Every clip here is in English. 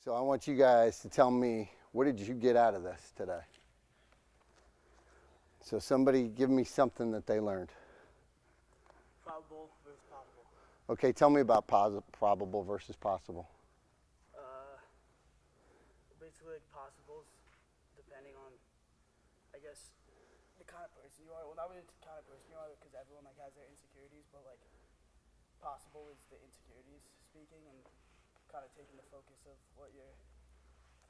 So I want you guys to tell me, what did you get out of this today? So somebody give me something that they learned. Probable versus possible. Okay, tell me about probable versus possible. Basically like possibles, depending on, I guess, the kind of person you are. Well, not really the kind of person you are, because everyone like has their insecurities, but like possible is the insecurities speaking and kind of taking the focus of what you're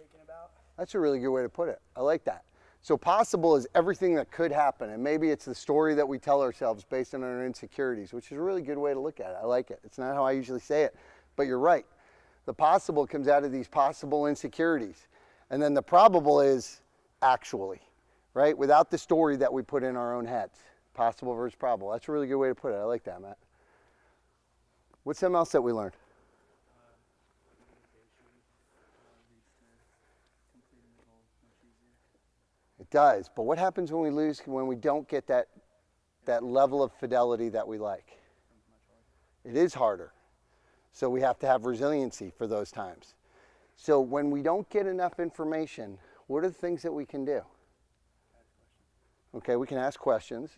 thinking about. That's a really good way to put it. I like that. So possible is everything that could happen, and maybe it's the story that we tell ourselves based on our insecurities, which is a really good way to look at it. I like it. It's not how I usually say it, but you're right. The possible comes out of these possible insecurities. And then the probable is actually, right? Without the story that we put in our own heads. Possible versus probable. That's a really good way to put it. I like that, Matt. What's something else that we learned? It does. But what happens when we lose, when we don't get that level of fidelity that we like? It is harder. So we have to have resiliency for those times. So when we don't get enough information, what are the things that we can do? Okay, we can ask questions.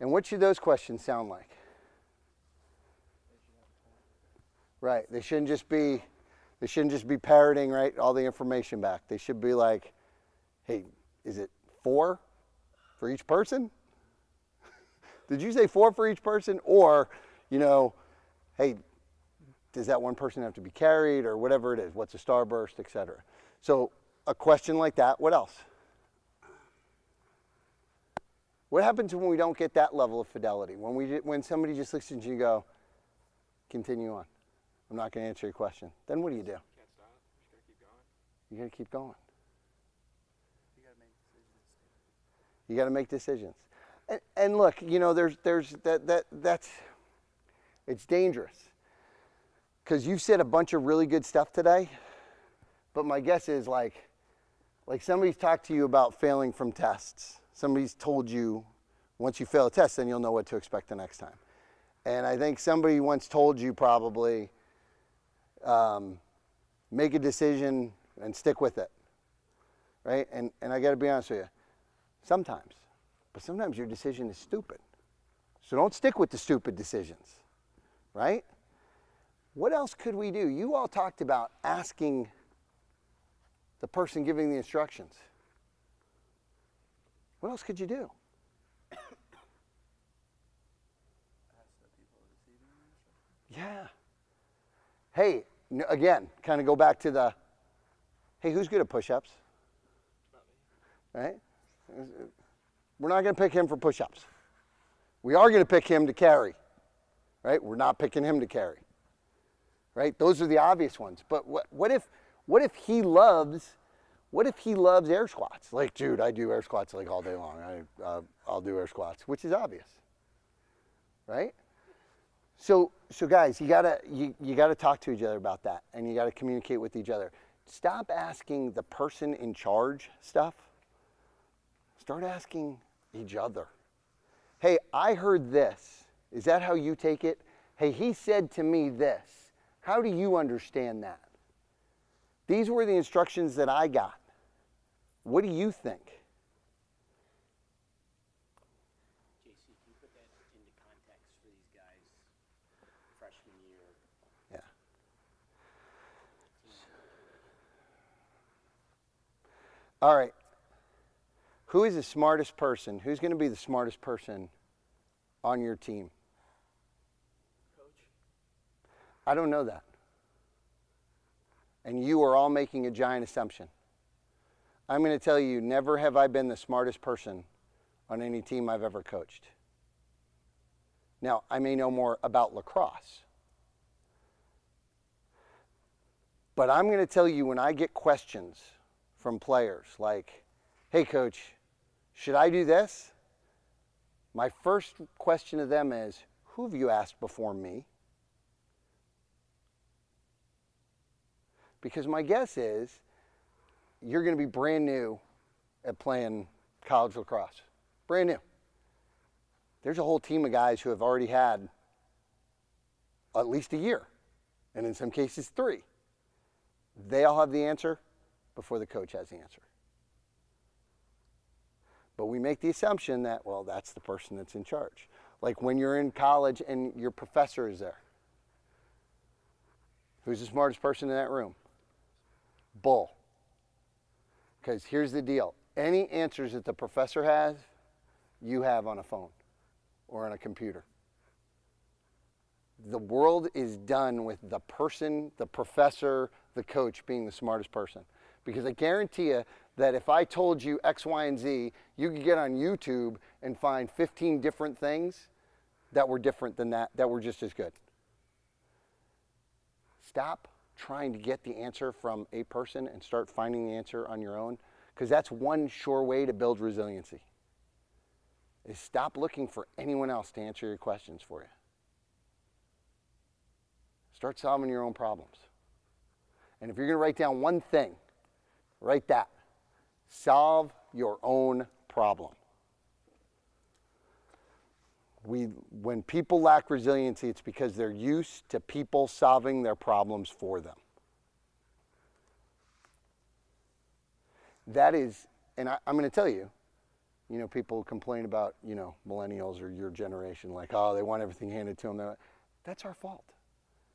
And what should those questions sound like? Right, they shouldn't just be parroting, right, all the information back. They should be like, hey, is it 4 for each person? Did you say 4 for each person? Or, hey, does that one person have to be carried, or whatever it is? What's a starburst, etc. So a question like that. What else? What happens when we don't get that level of fidelity? When somebody just looks at you and go, continue on. I'm not going to answer your question. Then what do you do? Can't stop. You just gotta keep going. You got to keep going. You gotta make decisions. You got to make decisions. And look, that's it's dangerous. Because you've said a bunch of really good stuff today, but my guess is like somebody's talked to you about failing from tests. Somebody's told you once you fail a test, then you'll know what to expect the next time. And I think somebody once told you probably make a decision and stick with it, right? And I got to be honest with you, sometimes your decision is stupid. So don't stick with the stupid decisions, right? What else could we do? You all talked about asking the person giving the instructions. What else could you do? Yeah. Hey, again, kind of go back to the, hey, who's good at push-ups? Right? We're not going to pick him for push-ups. We are going to pick him to carry. Right? We're not picking him to carry. Right? Those are the obvious ones. But what if he loves air squats? Like, dude, I do air squats like all day long. I'll do air squats, which is obvious. Right? So guys, you gotta talk to each other about that, and you gotta communicate with each other. Stop asking the person in charge stuff. Start asking each other. Hey, I heard this. Is that how you take it? Hey, he said to me this. How do you understand that? These were the instructions that I got. What do you think? JC, can you put that into context for these guys freshman year? Yeah. All right. Who is the smartest person? Who's going to be the smartest person on your team? Coach. I don't know that. And you are all making a giant assumption. I'm going to tell you, never have I been the smartest person on any team I've ever coached. Now, I may know more about lacrosse. But I'm going to tell you, when I get questions from players like, hey, coach, should I do this? My first question to them is, who have you asked before me? Because my guess is you're going to be brand new at playing college lacrosse. Brand new. There's a whole team of guys who have already had at least a year, and in some cases 3. They all have the answer before the coach has the answer. But we make the assumption that, well, that's the person that's in charge. Like when you're in college and your professor is there. Who's the smartest person in that room? Bull. Because here's the deal. Any answers that the professor has, you have on a phone or on a computer. The world is done with the person, the professor, the coach being the smartest person. Because I guarantee you that if I told you X, Y, and Z, you could get on YouTube and find 15 different things that were different than that were just as good. Stop trying to get the answer from a person and start finding the answer on your own, because that's one sure way to build resiliency. Is stop looking for anyone else to answer your questions for you. Start solving your own problems. And if you're going to write down one thing, write that. Solve your own problem. When people lack resiliency, it's because they're used to people solving their problems for them. That is, and I'm going to tell you, people complain about, millennials or your generation, like, oh, they want everything handed to them. That's our fault.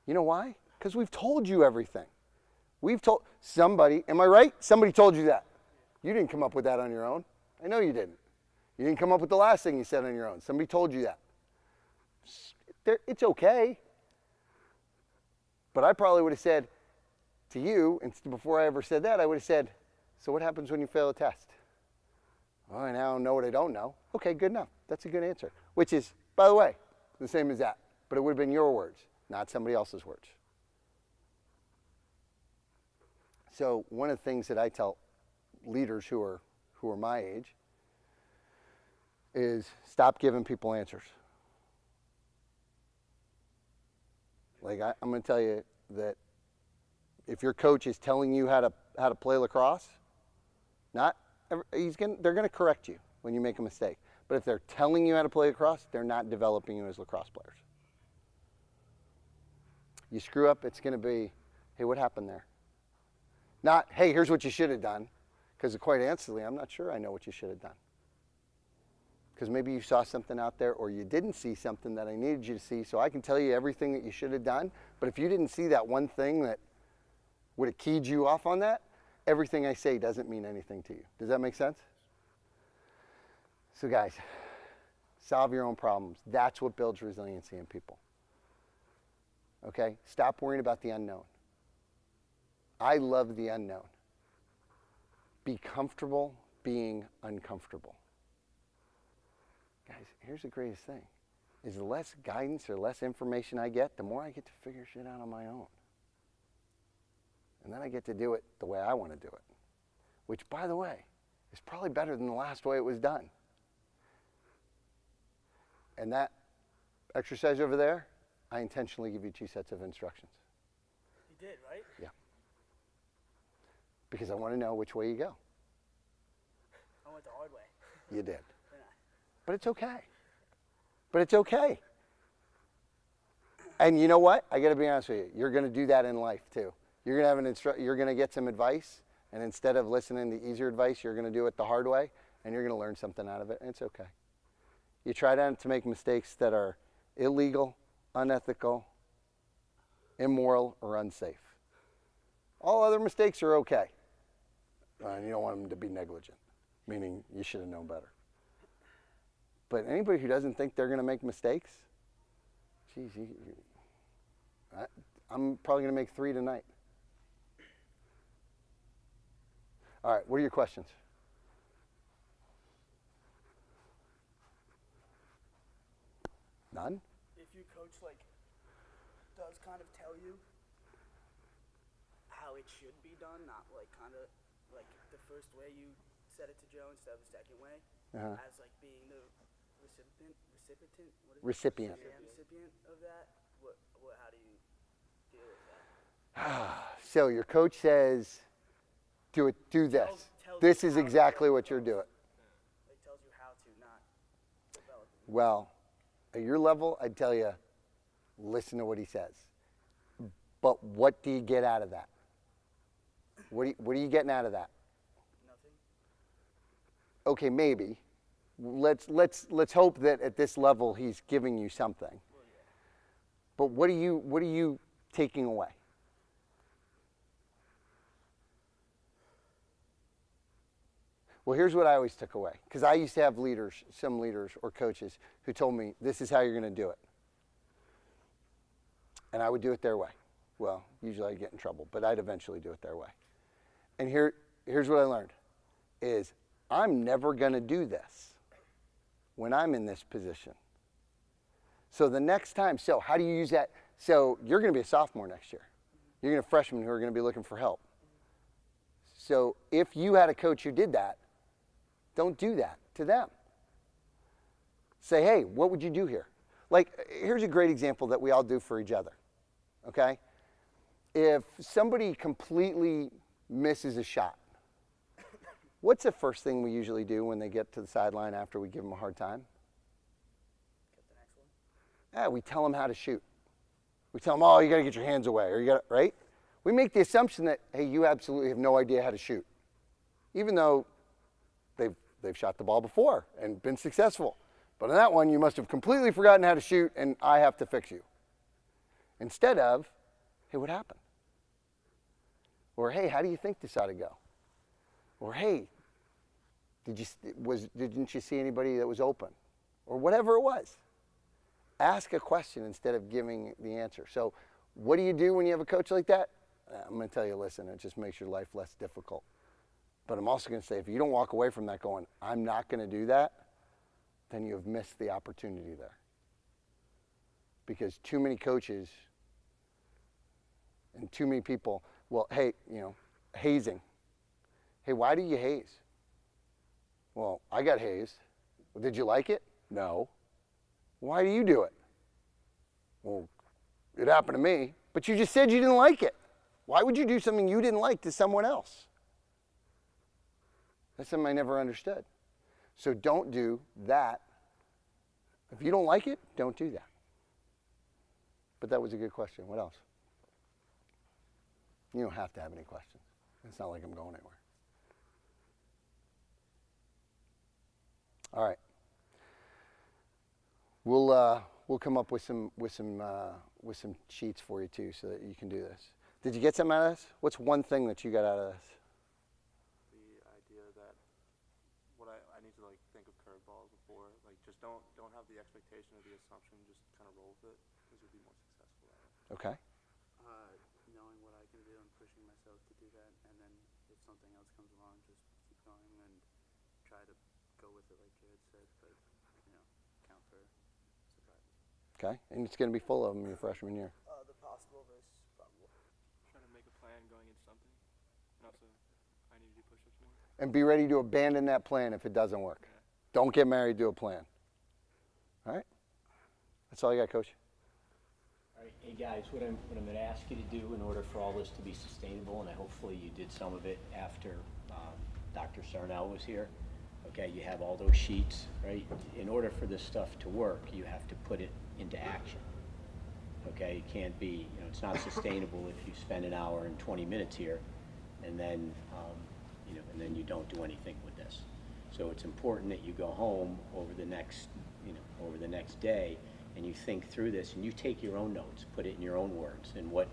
You know why? Because we've told you everything. We've told somebody, am I right? Somebody told you that. You didn't come up with that on your own. I know you didn't. You didn't come up with the last thing you said on your own. Somebody told you that. It's okay. But I probably would have said to you, and before I ever said that, I would have said, so what happens when you fail a test? Oh, I now know what I don't know. Okay, good enough. That's a good answer. Which is, by the way, the same as that. But it would have been your words, not somebody else's words. So one of the things that I tell leaders who are my age is stop giving people answers. Like I'm going to tell you that if your coach is telling you how to play lacrosse, they're going to correct you when you make a mistake. But if they're telling you how to play lacrosse, they're not developing you as lacrosse players. You screw up, it's going to be, hey, what happened there? Not, hey, here's what you should have done. Because quite honestly, I'm not sure I know what you should have done. Because maybe you saw something out there or you didn't see something that I needed you to see, so I can tell you everything that you should have done. But if you didn't see that one thing that would have keyed you off on that, everything I say doesn't mean anything to you. Does that make sense? So guys, solve your own problems. That's what builds resiliency in people. Okay? Stop worrying about the unknown. I love the unknown. Be comfortable being uncomfortable. Guys, here's the greatest thing. Is the less guidance or less information I get, the more I get to figure shit out on my own. And then I get to do it the way I want to do it. Which, by the way, is probably better than the last way it was done. And that exercise over there, I intentionally give you 2 sets of instructions. You did, right? Yeah. Because I want to know which way you go. I went the hard way. You did. Didn't I? But it's okay. But it's okay. And you know what? I got to be honest with you. You're going to do that in life too. You're going to have you're going to get some advice, and instead of listening to easier advice, you're going to do it the hard way, and you're going to learn something out of it, and it's okay. You try to make mistakes that are illegal, unethical, immoral, or unsafe. All other mistakes are okay. And you don't want them to be negligent, meaning you should have known better. But anybody who doesn't think they're going to make mistakes, geez, I'm probably going to make 3 tonight. All right, what are your questions? None? If your coach does kind of tell you how it should be done, not kind of the first way you said it to Joe instead of the second way, as being the recipient, what is it? Recipient. Recipient of that. How do you deal with that? So your coach says, do this. Tells This you is how to exactly do what it. you're doing. Tells you how to, not develop it. Well, at your level, I'd tell you, listen to what he says. But what do you get out of that? What are you getting out of that? Nothing. Okay, maybe. Let's hope that at this level he's giving you something. Well, yeah. But what are you taking away? Well, here's what I always took away, because I used to have some leaders or coaches who told me, this is how you're going to do it. And I would do it their way. Well, usually I'd get in trouble, but I'd eventually do it their way. And here's what I learned, is I'm never going to do this when I'm in this position. So the next time, so how do you use that? So you're going to be a sophomore next year. You're going to have freshmen who are going to be looking for help. So if you had a coach who did that, don't do that to them. Say, hey, what would you do here? Like, here's a great example that we all do for each other, okay? If somebody completely misses a shot, what's the first thing we usually do when they get to the sideline after we give them a hard time? Get the next one. Yeah, we tell them how to shoot. We tell them, oh, you got to get your hands away, or you got, right? We make the assumption that, hey, you absolutely have no idea how to shoot, even though they've shot the ball before and been successful. But on that one, you must have completely forgotten how to shoot, and I have to fix you. Instead of, hey, what happened? Or, hey, how do you think this ought to go? Or, hey, didn't you see anybody that was open? Or whatever it was. Ask a question instead of giving the answer. So what do you do when you have a coach like that? I'm going to tell you, listen, it just makes your life less difficult. But I'm also going to say, if you don't walk away from that going, I'm not going to do that, then you have missed the opportunity there. Because too many coaches and too many people, well, hey, hazing. Hey, why do you haze? Well, I got hazed. Well, did you like it? No. Why do you do it? Well, it happened to me. But you just said you didn't like it. Why would you do something you didn't like to someone else? That's something I never understood. So don't do that. If you don't like it, don't do that. But that was a good question. What else? You don't have to have any questions. It's not like I'm going anywhere. All right. We'll come up with some sheets for you too, so that you can do this. Did you get something out of this? What's one thing that you got out of this? The idea that I need to like think of curveballs before, like just don't have the expectation or the assumption, just kind of roll with it, because you'll be more successful at it. Okay. Knowing what I can do and pushing myself to do that, and then if something else comes along, just keep going and try to go with it like Jared said, but count for surprises. Okay. And it's going to be full of them your freshman year. The possible versus probable. Try to make a plan going into something, and also I need to do push-ups more. And be ready to abandon that plan if it doesn't work. Yeah. Don't get married to a plan. All right? That's all you got, Coach? All right, hey guys, what I'm going to ask you to do in order for all this to be sustainable, and hopefully you did some of it after Dr. Sarnell was here. Okay, you have all those sheets, right? In order for this stuff to work, you have to put it into action. Okay, it can't be, it's not sustainable if you spend an hour and 20 minutes here, and then, and then you don't do anything with this. So it's important that you go home over the next, over the next day, and you think through this, and you take your own notes, put it in your own words, and what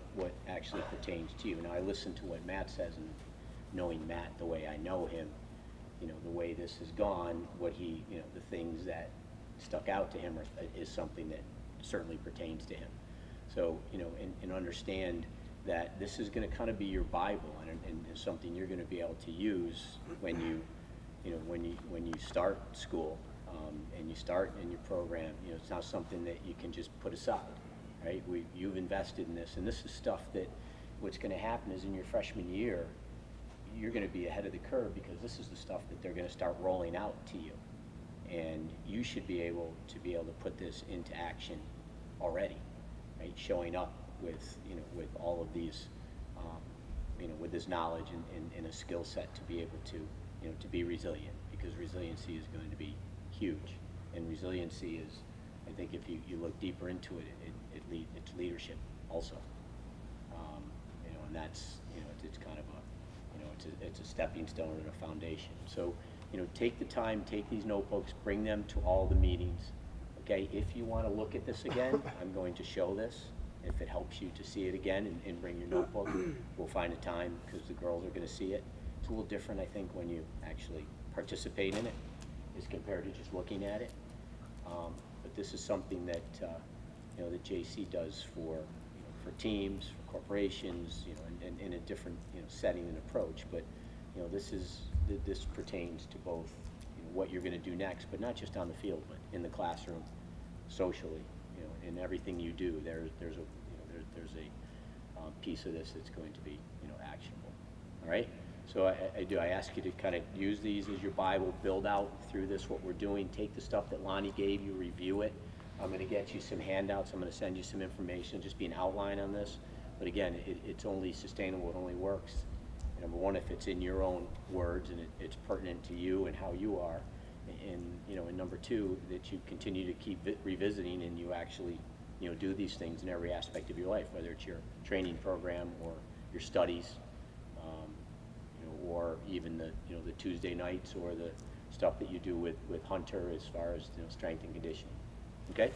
actually pertains to you. Now, I listen to what Matt says, and knowing Matt the way I know him, the way this has gone, what he, the things that stuck out to him is something that certainly pertains to him. So, and understand that this is going to kind of be your Bible, and something you're going to be able to use when you, when you start school, and you start in your program. It's not something that you can just put aside, right? You've invested in this, and this is stuff that what's going to happen is in your freshman year, you're going to be ahead of the curve, because this is the stuff that they're going to start rolling out to you, and you should be able to put this into action already, right? Showing up with with all of these, with this knowledge and a skill set to be able to to be resilient, because resiliency is going to be huge, and resiliency is, I think if you look deeper into it, it's leadership also, and that's it's kind of it's a stepping stone and a foundation. So, you know, take the time, take these notebooks, bring them to all the meetings. Okay, if you want to look at this again, I'm going to show this. If it helps you to see it again and bring your notebook, we'll find a time because the girls are going to see it. It's a little different, I think, when you actually participate in it as compared to just looking at it. But this is something that, you know, that JC does for, you know, for teams, for corporations, you know, and in a different, you know, setting and approach. But, you know, this pertains to both, you know, what you're going to do next, but not just on the field, but in the classroom, socially, you know, in everything you do. There's a, you know, there's a piece of this that's going to be, you know, actionable. All right. So I ask you to kind of use these as your Bible, build out through this what we're doing. Take the stuff that Lonnie gave you, review it. I'm going to get you some handouts. I'm going to send you some information, just be an outline on this. But again, it's only sustainable. It only works, number one, if it's in your own words and it's pertinent to you and how you are. And, you know, and number two, that you continue to keep revisiting and you actually, you know, do these things in every aspect of your life, whether it's your training program or your studies, you know, or even the, you know, the Tuesday nights or the stuff that you do with Hunter as far as, you know, strength and conditioning. Okay?